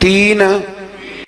3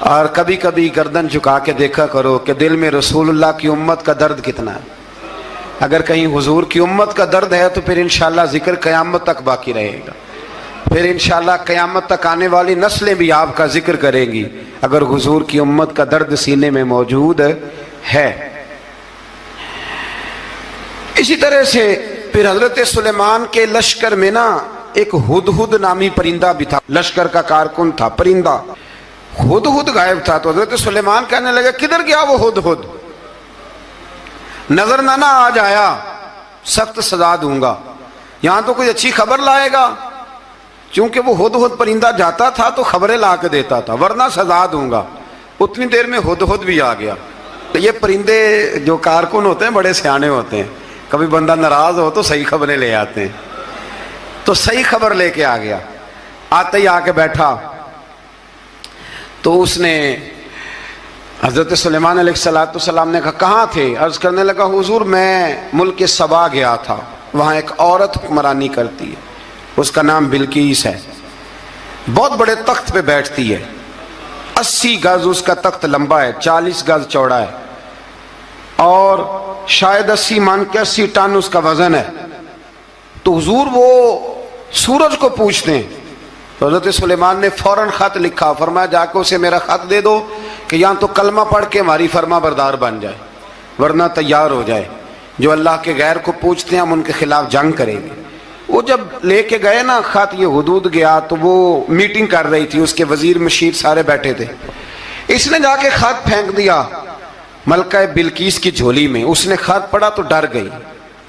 اور کبھی کبھی گردن جھکا کے دیکھا کرو کہ دل میں رسول اللہ کی امت کا درد کتنا ہے. اگر کہیں حضور کی امت کا درد ہے تو پھر انشاءاللہ ذکر قیامت تک باقی رہے گا. پھر انشاءاللہ قیامت تک آنے والی نسلیں بھی آپ کا ذکر کریں گی اگر حضور کی امت کا درد سینے میں موجود ہے. اسی طرح سے پھر حضرت سلیمان کے لشکر میں نا ایک ہدہد نامی پرندہ بھی تھا. لشکر کا کارکن تھا پرندہ. ہدہد غائب تھا تو حضرت سلیمان کہنے لگا کدھر گیا وہ ہدہد؟ نظر نہ آ جایا سخت سزا دوں گا. یہاں تو کوئی اچھی خبر لائے گا. چونکہ وہ ہدہد پرندہ جاتا تھا تو خبریں لا کے دیتا تھا ورنہ سزا دوں گا. اتنی دیر میں ہدہد بھی آ گیا. تو یہ پرندے جو کارکن ہوتے ہیں بڑے سیانے ہوتے ہیں. کبھی بندہ ناراض ہو تو صحیح خبریں لے آتے ہیں. تو صحیح خبر لے کے آ گیا. آتے ہی آ کے بیٹھا تو اس نے حضرت سلیمان علیہ السلام نے کہا کہاں تھے؟ عرض کرنے لگا حضور میں ملک سبا گیا تھا. وہاں ایک عورت حکمرانی کرتی ہے, اس کا نام بلقیس ہے. بہت بڑے تخت پہ بیٹھتی ہے. 80 گز اس کا تخت لمبا ہے, 40 گز چوڑا ہے, اور شاید 80 من کے 80 ٹن اس کا وزن ہے. تو حضور وہ سورج کو پوچھتے ہیں. تو حضرت سلیمان نے فوراً خط لکھا, فرمایا جا کے اسے میرا خط دے دو کہ یہاں تو کلمہ پڑھ کے ہماری فرما بردار بن جائے ورنہ تیار ہو جائے. جو اللہ کے غیر کو پوچھتے ہیں ہم ان کے خلاف جنگ کریں گے. وہ جب لے کے گئے نا خط, یہ حدود گیا تو وہ میٹنگ کر رہی تھی, اس کے وزیر مشیر سارے بیٹھے تھے. اس نے جا کے خط پھینک دیا ملکہ بلقیس کی جھولی میں. اس نے خط پڑھا تو ڈر گئی.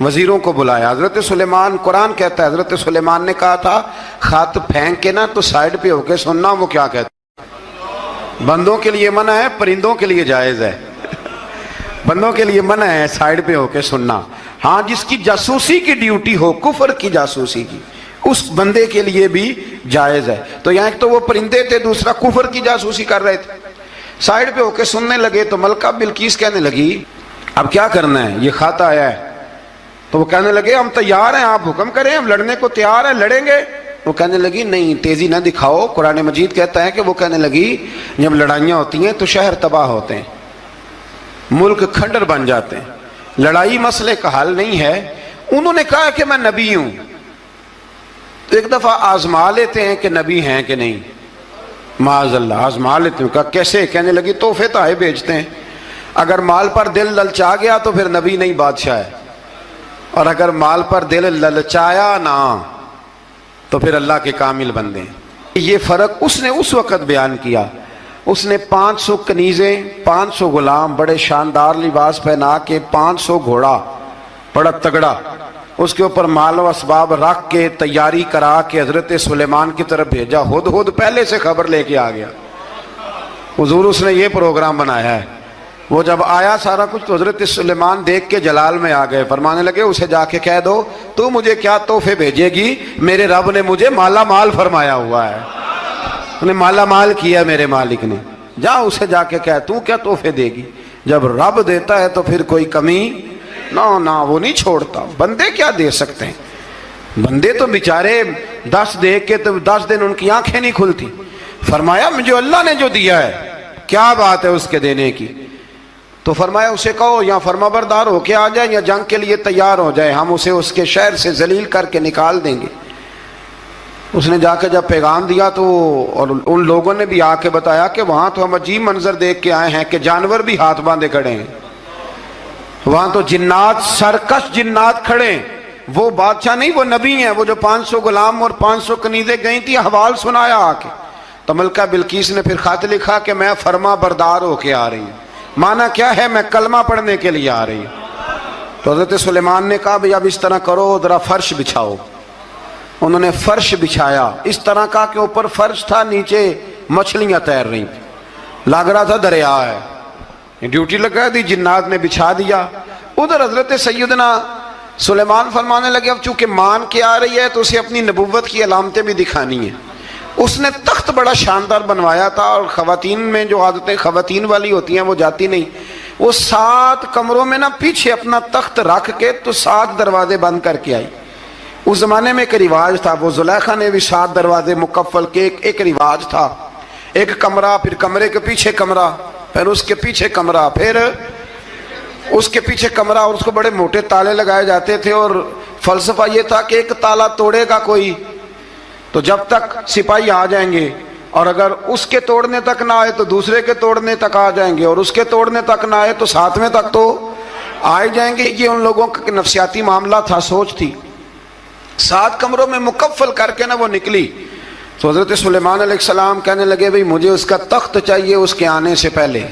وزیروں کو بلایا. حضرت سلیمان, قرآن کہتا ہے حضرت سلیمان نے کہا تھا خط پھینک کے نا تو سائیڈ پہ ہو کے سننا وہ کیا کہتا ہے. بندوں کے لیے منع ہے, پرندوں کے لیے جائز ہے. بندوں کے لیے منع ہے سائیڈ پہ ہو کے سننا. ہاں جس کی جاسوسی کی ڈیوٹی ہو, کفر کی جاسوسی کی, اس بندے کے لیے بھی جائز ہے. تو یہاں ایک تو وہ پرندے تھے, دوسرا کفر کی جاسوسی کر رہے تھے. سائیڈ پہ ہو کے سننے لگے تو ملکہ بلقیس کہنے لگی اب کیا کرنا ہے, یہ خط آیا ہے. تو وہ کہنے لگے ہم تیار ہیں, آپ حکم کریں, ہم لڑنے کو تیار ہیں, لڑیں گے. وہ کہنے لگی نہیں تیزی نہ دکھاؤ. قرآن مجید کہتا ہے کہ وہ کہنے لگی جب لڑائیاں ہوتی ہیں تو شہر تباہ ہوتے ہیں, ملک کھنڈر بن جاتے ہیں. لڑائی مسئلے کا حل نہیں ہے. انہوں نے کہا کہ میں نبی ہوں. تو ایک دفعہ آزما لیتے ہیں کہ نبی ہیں کہ نہیں. معاذ اللہ آزما لیتے ہیں. کہا کیسے؟ کہنے لگی تحفے تحائف بھیجتے ہیں. اگر مال پر دل للچا گیا تو پھر نبی نہیں بادشاہ ہے, اور اگر مال پر دل للچایا نہ تو پھر اللہ کے کامل بندے ہیں. یہ فرق اس نے اس وقت بیان کیا. اس نے 500 کنیزیں, 500 غلام, بڑے شاندار لباس پہنا کے, 500 گھوڑا بڑا تگڑا, اس کے اوپر مال و اسباب رکھ کے تیاری کرا کے حضرت سلیمان کی طرف بھیجا. ہدہد پہلے سے خبر لے کے آ گیا. حضور اس نے یہ پروگرام بنایا ہے. وہ جب آیا سارا کچھ تو حضرت سلیمان دیکھ کے جلال میں آ گئے. فرمانے لگے اسے جا کے کہہ دو تو مجھے کیا تحفے بھیجے گی, میرے رب نے مجھے مالا مال فرمایا ہوا ہے, انہیں مالا مال کیا میرے مالک نے. جا اسے جا کے کہہ تو کیا تحفے دے گی. جب رب دیتا ہے تو پھر کوئی کمی نہ وہ نہیں چھوڑتا. بندے کیا دے سکتے ہیں, بندے تو بیچارے 10 دے کے تو 10 دن ان کی آنکھیں نہیں کھلتی. فرمایا مجھے اللہ نے جو دیا ہے کیا بات ہے اس کے دینے کی. تو فرمایا اسے کہو یا فرما بردار ہو کے آ جائے یا جنگ کے لیے تیار ہو جائے, ہم اسے اس کے شہر سے ذلیل کر کے نکال دیں گے. اس نے جا کے جب پیغام دیا تو اور ان لوگوں نے بھی آ کے بتایا کہ وہاں تو ہم عجیب منظر دیکھ کے آئے ہیں کہ جانور بھی ہاتھ باندھے کھڑے ہیں. وہاں تو جنات, سرکش جنات کھڑے ہیں. وہ بادشاہ نہیں, وہ نبی ہیں. وہ جو 500 غلام اور 500 کنیزیں گئی تھی حوال سنایا آ کے. تو ملکہ بلقیس نے پھر خط لکھا کہ میں فرما بردار ہو کے آ رہی ہوں. مانا کیا ہے, میں کلمہ پڑھنے کے لیے آ رہی ہوں. تو حضرت سلیمان نے کہا بھئی اب اس طرح کرو, ذرا فرش بچھاؤ. انہوں نے فرش بچھایا. اس طرح کا کہ اوپر فرش تھا, نیچے مچھلیاں تیر رہی تھیں, لگ رہا تھا دریا ہے. ڈیوٹی لگا دی, جنات نے بچھا دیا. ادھر حضرت سیدنا سلیمان فرمانے لگے اب چونکہ مان کے آ رہی ہے تو اسے اپنی نبوت کی علامتیں بھی دکھانی ہیں. اس نے تخت بڑا شاندار بنوایا تھا, اور خواتین میں جو عادتیں خواتین والی ہوتی ہیں وہ جاتی نہیں. وہ 7 کمروں میں نا پیچھے اپنا تخت رکھ کے تو 7 دروازے بند کر کے آئی. اس زمانے میں ایک رواج تھا, وہ زلیخا نے بھی 7 دروازے مکفل کے ایک رواج تھا. ایک کمرہ، پھر کمرے کے پیچھے کمرہ، پھر اس کے پیچھے کمرہ، پھر اس کے پیچھے کمرہ، اور اس کو بڑے موٹے تالے لگائے جاتے تھے، اور فلسفہ یہ تھا کہ ایک تالا توڑے گا کوئی تو جب تک سپاہی آ جائیں گے، اور اگر اس کے توڑنے تک نہ آئے تو دوسرے کے توڑنے تک آ جائیں گے، اور اس کے توڑنے تک نہ آئے تو ساتویں تک تو آئے جائیں گے۔ یہ ان لوگوں کا نفسیاتی معاملہ تھا، سوچ تھی۔ 7 کمروں میں مکفل کر کے نہ وہ نکلی تو حضرت سلیمان علیہ السلام کہنے لگے بھئی مجھے اس کا تخت چاہیے اس کے آنے سے پہلے،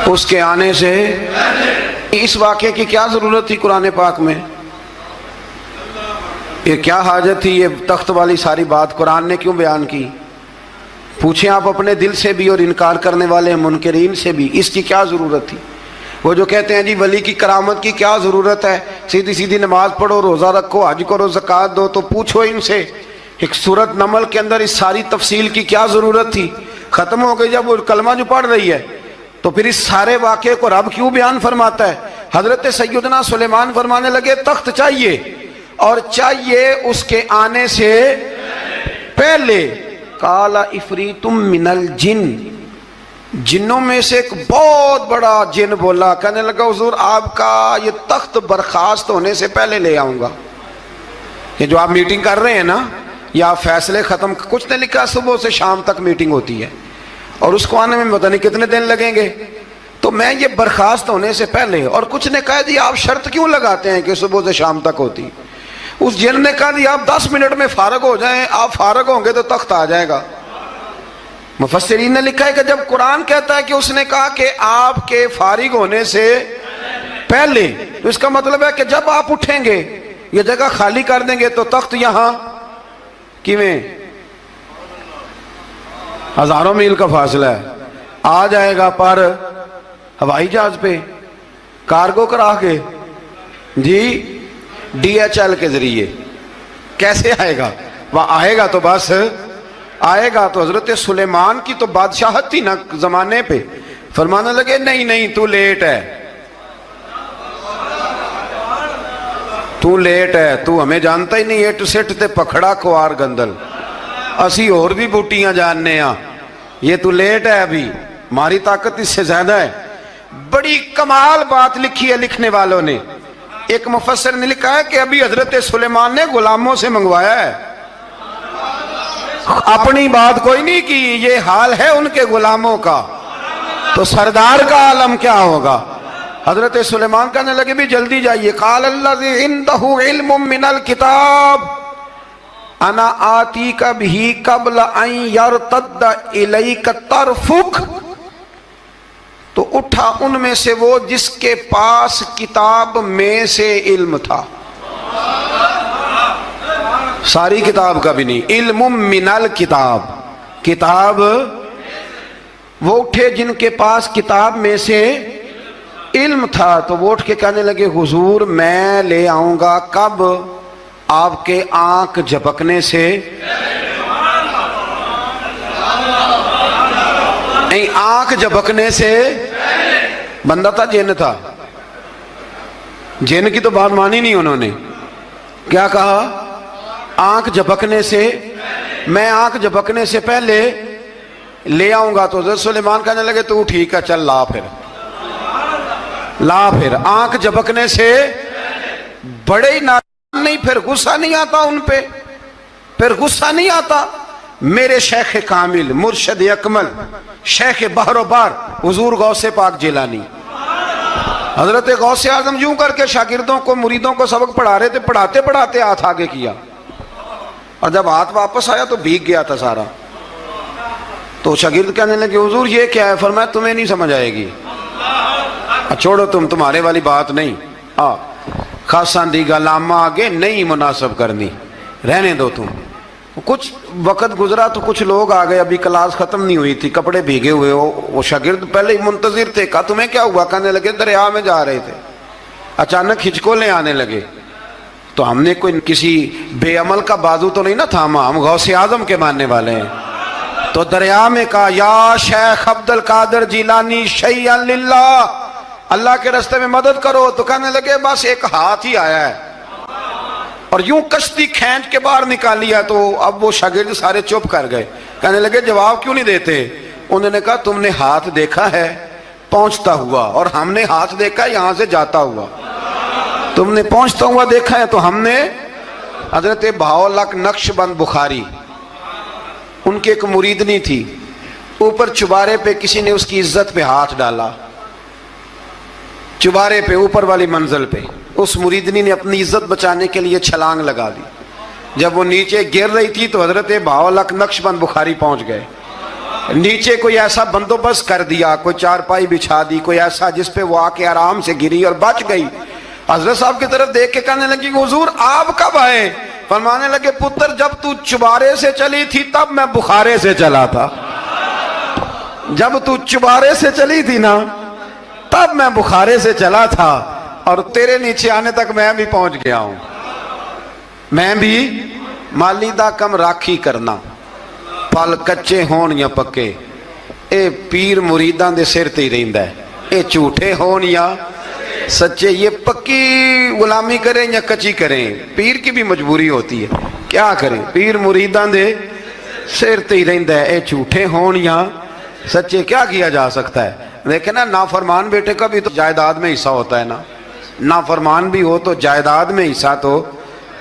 اس کے آنے سے۔ اس واقعے کی کیا ضرورت تھی قرآن پاک میں؟ یہ کیا حاجت تھی یہ تخت والی ساری بات قرآن نے کیوں بیان کی؟ پوچھیں آپ اپنے دل سے بھی اور انکار کرنے والے منکرین سے بھی، اس کی کیا ضرورت تھی؟ وہ جو کہتے ہیں جی ولی کی کرامت کی کیا ضرورت ہے، سیدھی سیدھی نماز پڑھو، روزہ رکھو، حج کرو، زکوٰۃ دو، تو پوچھو ان سے ایک سورت نمل کے اندر اس ساری تفصیل کی کیا ضرورت تھی؟ ختم ہو گئی جب وہ کلمہ جو پڑھ رہی ہے، تو پھر اس سارے واقعے کو رب کیوں بیان فرماتا ہے؟ حضرت سیدنا سلیمان فرمانے لگے تخت چاہیے، اور چاہیے اس کے آنے سے پہلے۔ قال عفریت من الجن، جنوں میں سے ایک بہت بڑا جن بولا، کہنے لگا حضور آپ کا یہ تخت برخاست ہونے سے پہلے لے آؤں گا۔ یہ جو آپ میٹنگ کر رہے ہیں نا، یا آپ فیصلے ختم، کچھ نے لکھا صبح سے شام تک میٹنگ ہوتی ہے اور اس کو آنے میں پتہ نہیں کتنے دن لگیں گے، تو میں یہ برخاست ہونے سے پہلے، اور کچھ نے کہا جی آپ شرط کیوں لگاتے ہیں کہ صبح سے شام تک ہوتی؟ اس جن نے کہا جی آپ 10 منٹ میں فارغ ہو جائیں، آپ فارغ ہوں گے تو تخت آ جائے گا۔ مفسرین نے لکھا ہے کہ جب قرآن کہتا ہے کہ اس نے کہا کہ آپ کے فارغ ہونے سے پہلے، تو اس کا مطلب ہے کہ جب آپ اٹھیں گے یہ جگہ خالی کر دیں گے تو تخت یہاں کیویں ہزاروں میل کا فاصلہ ہے آ جائے گا، پر ہوائی جہاز پہ کارگو کرا کے، جی DHL کے ذریعے کیسے آئے گا؟ وہ آئے گا تو بس آئے گا۔ تو حضرت سلیمان کی تو بادشاہت تھی نا زمانے پہ، فرمانے لگے نہیں نہیں تو لیٹ ہے، تو لیٹ ہے، تو ہمیں جانتا ہی نہیں، ایٹ سٹ تے پکھڑا کوار گندل، اسی اور بھی بوٹیاں جاننے ہاں، یہ تو لیٹ ہے، ابھی ہماری طاقت اس سے زیادہ ہے۔ بڑی کمال بات لکھی ہے لکھنے والوں نے۔ ایک مفسر نے لکھا ہے کہ ابھی حضرت سلیمان نے غلاموں سے منگوایا ہے، اپنی بات کوئی نہیں کی، یہ حال ہے ان کے غلاموں کا، تو سردار کا عالم کیا ہوگا؟ حضرت سلیمان کہنے لگے بھی جلدی جائیے۔ قال الذی عنده علم من الکتاب انا آتیک بہ قبل ان یرتد الیک طرفک، تو اٹھا ان میں سے وہ جس کے پاس کتاب میں سے علم تھا، ساری کتاب کا بھی نہیں، علم من الکتاب، کتاب، وہ اٹھے جن کے پاس کتاب میں سے علم تھا، تو وہ اٹھ کے کہنے لگے حضور میں لے آؤں گا، کب؟ آپ کے آنکھ جھپکنے سے، نہیں آنکھ جھپکنے سے، بندہ تھا جن تھا، جن کی تو بات مانی نہیں انہوں نے، کیا کہا؟ آنکھ جھپکنے سے، میں آنکھ جھپکنے سے پہلے لے آؤں گا۔ تو حضرت سلیمان کہنے لگے تو ٹھیک ہے چل لا، پھر لا، پھر آنکھ جھپکنے سے بڑے ہی نادان نہیں، پھر غصہ نہیں آتا ان پہ، پھر غصہ نہیں آتا۔ میرے شیخ کامل، مرشد اکمل، شیخ بحر و بار، حضور غوث پاک جیلانی، حضرت غوث اعظم یوں کر کے شاگردوں کو، مریدوں کو سبق پڑھا رہے تھے، پڑھاتے پڑھاتے ہاتھ آگے کیا، اور جب ہاتھ واپس آیا تو بھیگ گیا تھا سارا۔ تو شاگرد کہنے لگے حضور یہ کیا ہے؟ فرمایا تمہیں نہیں سمجھ آئے گی، چھوڑو تمہارے والی بات نہیں، خاصاں دی گل عامہ آگے نہیں مناسب کرنی، رہنے دو تم۔ کچھ وقت گزرا تو کچھ لوگ آ گئے، ابھی کلاس ختم نہیں ہوئی تھی، کپڑے بھیگے ہوئے ہو، وہ شاگرد پہلے ہی منتظر تھے، کہا تمہیں کیا ہوا؟ کہنے لگے دریا میں جا رہے تھے، اچانک ہچکولیں آنے لگے، تو ہم نے کوئی کسی بے عمل کا بازو تو نہیں نہ تھاما، ہم غوث اعظم کے ماننے والے ہیں، تو دریا میں کہا یا شیخ عبد القادر جیلانی شیئا للہ، اللہ کے راستے میں مدد کرو، تو کہنے لگے بس ایک ہاتھ ہی آیا ہے، اور یوں کشتی کھینچ کے باہر نکالیا تو اب وہ شاگرد سارے چپ کر گئے، کہنے لگے جواب کیوں نہیں دیتے؟ انہوں نے کہا تم نے ہاتھ دیکھا ہے پہنچتا ہوا، اور ہم نے ہاتھ دیکھا ہے یہاں سے جاتا ہوا۔ تم نے پہنچتا ہوا دیکھا ہے تو ہم نے۔ حضرت بہاؤالحق نقشبند بخاری، ان کی ایک مریدنی تھی، اوپر چبارے پہ کسی نے اس کی عزت پہ ہاتھ ڈالا، چبارے پہ اوپر والی منزل پہ۔ اس مریدنی نے اپنی عزت بچانے کے لیے چھلانگ لگا دی۔ جب وہ نیچے گر رہی تھی تو حضرت بہاؤالحق نقشبند بخاری پہنچ گئے، نیچے کوئی ایسا بندوبست کر دیا، کوئی چارپائی بچھا دی، کوئی ایسا جس پہ وہ آ کے آرام سے گری اور بچ گئی۔ حضرت صاحب کی طرف دیکھ کے کہنے لگی حضور آپ کب آئے؟ فرمانے لگے پتر جب تو چبارے سے چلی تھی تب میں بخارے سے چلا تھا، جب تو چبارے سے چلی تھی نا تب میں بخارے سے چلا تھا، اور تیرے نیچے آنے تک میں بھی پہنچ گیا ہوں۔ میں بھی مالی دا کم راکھی کرنا، پل کچے ہون یا پکے، اے پیر مریداں دے سر تے ہی رہندا ہے، اے جھوٹے ہون یا سچے، یہ پکی غلامی کریں یا کچی کریں، پیر کی بھی مجبوری ہوتی ہے، کیا کریں، پیر مریداں دے سر تے ہی رہندا ہے، اے جھوٹے ہون یا سچے، کیا کیا جا سکتا ہے؟ دیکھیں نا، نافرمان بیٹے کا بھی تو جائیداد میں حصہ ہوتا ہے نا، نافرمان بھی ہو تو جائیداد میں حصہ تو،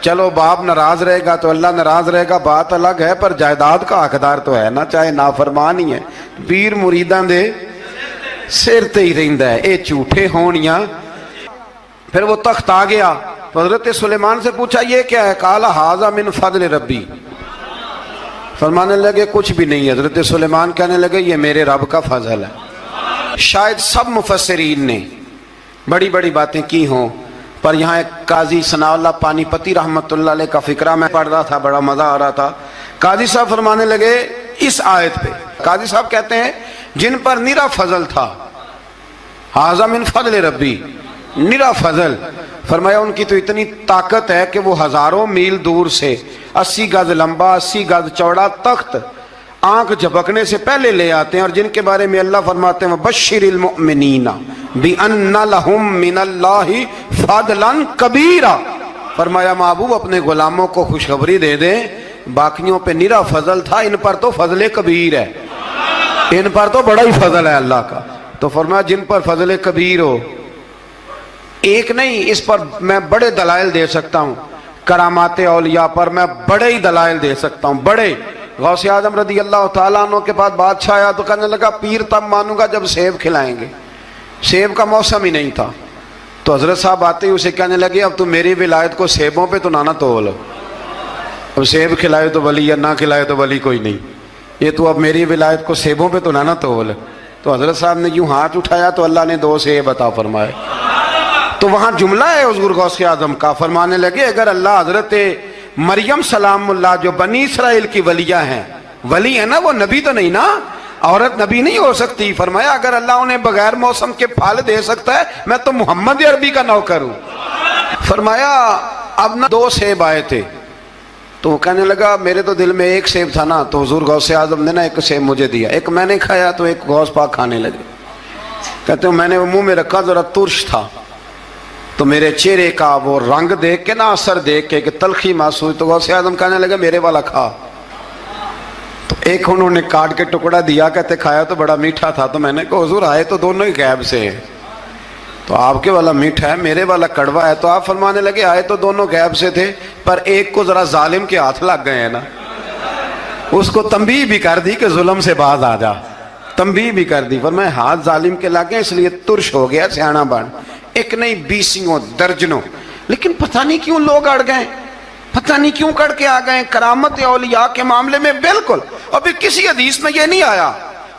چلو باپ ناراض رہے گا تو اللہ ناراض رہے گا بات الگ ہے، پر جائیداد کا حقدار تو ہے نا، چاہے نافرمان ہی ہے۔ پیر مریداں دے سر تے ہی رہندا ہے، اے جھوٹے ہون یا۔ پھر وہ تخت آ گیا تو حضرت سلیمان سے پوچھا یہ کیا ہے؟ قال ھذا من فضل ربی، فرمانے لگے کچھ بھی نہیں۔ حضرت سلیمان کہنے لگے یہ میرے رب کا فضل ہے۔ شاید سب مفسرین نے بڑی بڑی باتیں کی ہوں، پر یہاں ایک قاضی ثناء اللہ پانی پتی رحمت اللہ علیہ کا فقرہ میں پڑھ رہا تھا، بڑا مزہ آ رہا تھا۔ قاضی صاحب فرمانے لگے اس آیت پہ، قاضی صاحب کہتے ہیں جن پر نرا فضل تھا، ھذا من فضل ربی، نرا فضل، فرمایا ان کی تو اتنی طاقت ہے کہ وہ ہزاروں میل دور سے 80 گز لمبا 80 گز چوڑا تخت آنکھ جھپکنے سے پہلے لے آتے ہیں، اور جن کے بارے میں اللہ فرماتے ہیں بشر المؤمنین بان لہم من اللہ فضلا کبیرا، فرمایا محبوب اپنے غلاموں کو خوشخبری دے دیں باقیوں پہ نرا فضل تھا، ان پر تو فضل کبیر ہے، ان پر تو بڑا ہی فضل ہے اللہ کا۔ تو فرمایا جن پر فضل کبیر ہو، ایک نہیں، اس پر میں بڑے دلائل دے سکتا ہوں، کرامات اولیاء پر میں بڑے ہی دلائل دے سکتا ہوں، بڑے۔ غوث اعظم رضی اللہ تعالیٰ عنہ کے پاس بادشاہ آیا تو کہنے لگا پیر تب مانوں گا جب سیب کھلائیں گے، سیب کا موسم ہی نہیں تھا۔ تو حضرت صاحب آتے ہی اسے کہنے لگے اب تو میری ولایت کو سیبوں پہ تو نہ تول، اب سیب کھلائے تو ولی یا نہ کھلائے تو ولی کوئی نہیں، یہ تو اب میری ولایت کو سیبوں پہ تو نہ تول۔ تو حضرت صاحب نے یوں ہاتھ اٹھایا تو اللہ نے 2 سیب عطا فرمائے۔ تو وہاں جملہ ہے حضور غوث اعظم کا، فرمانے لگے اگر اللہ حضرت مریم سلام اللہ جو بنی اسرائیل کی ولیہ ہیں، ولی ہے نا، وہ نبی تو نہیں نا، عورت نبی نہیں ہو سکتی، فرمایا اگر اللہ انہیں بغیر موسم کے پھل دے سکتا ہے میں تو محمد عربی کا نوکر ہوں۔ فرمایا اب نہ 2 سیب آئے تھے، تو وہ کہنے لگا میرے تو دل میں 1 سیب تھا نا، تو حضور غوث اعظم نے نا 1 سیب مجھے دیا، 1 میں نے کھایا تو 1 غوث پاک کھانے لگے۔ کہتے ہیں میں نے منہ میں رکھا ذرا ترش تھا، تو میرے چہرے کا وہ رنگ دیکھ کے نا، اثر دیکھ کے کہ تلخی محسوس، تو غوث اعظم کہنے لگے میرے والا کھا۔ تو 1 انہوں نے کاٹ کے ٹکڑا دیا، کہتے کھایا تو بڑا میٹھا تھا، تو میں نے کہا حضور آئے تو دونوں ہی غیب سے ہیں، تو آپ کے والا میٹھا ہے میرے والا کڑوا ہے، تو آپ فرمانے لگے آئے تو دونوں غیب سے تھے، پر ایک کو ذرا ظالم کے ہاتھ لگ گئے ہیں نا، اس کو تنبیہ بھی کر دی کہ ظلم سے باز آ جا، تنبیہ بھی کر دی، فرمایا ہاتھ ظالم کے لگ گئے اس لیے ترش ہو گیا، سیانا بن، 1 نہیں 20 درجنوں۔ لیکن پتہ نہیں کیوں لوگ اڑ گئے، پتہ نہیں کیوں کڑ کے آ گئے کرامت اولیاء کے معاملے میں۔ بالکل ابھی کسی حدیث میں یہ نہیں آیا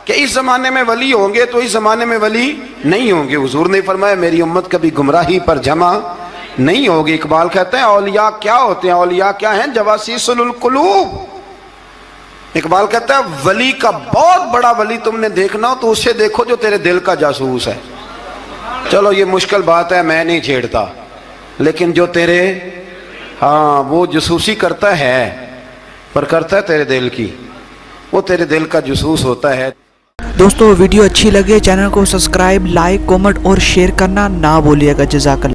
کہ اس زمانے میں ولی ہوں گے تو اس زمانے میں ولی نہیں ہوں گے۔ حضور نے فرمایا میری امت کبھی گمراہی پر جمع نہیں ہوگی۔ اقبال کہتے ہیں اولیاء کیا ہوتے ہیں؟ اولیاء کیا ہیں؟ جواسیس القلوب۔ اقبال کہتا ہے ولی کا بہت بڑا ولی تم نے دیکھنا ہو تو اسے دیکھو جو تیرے دل کا جاسوس ہے۔ چلو یہ مشکل بات ہے، میں نہیں چھیڑتا، لیکن جو تیرے وہ جاسوسی کرتا ہے، پر کرتا ہے تیرے دل کی، وہ تیرے دل کا جاسوس ہوتا ہے۔ دوستو ویڈیو اچھی لگے چینل کو سبسکرائب، لائک، کومنٹ اور شیئر کرنا نہ بھولیے گا۔ جزاک اللہ۔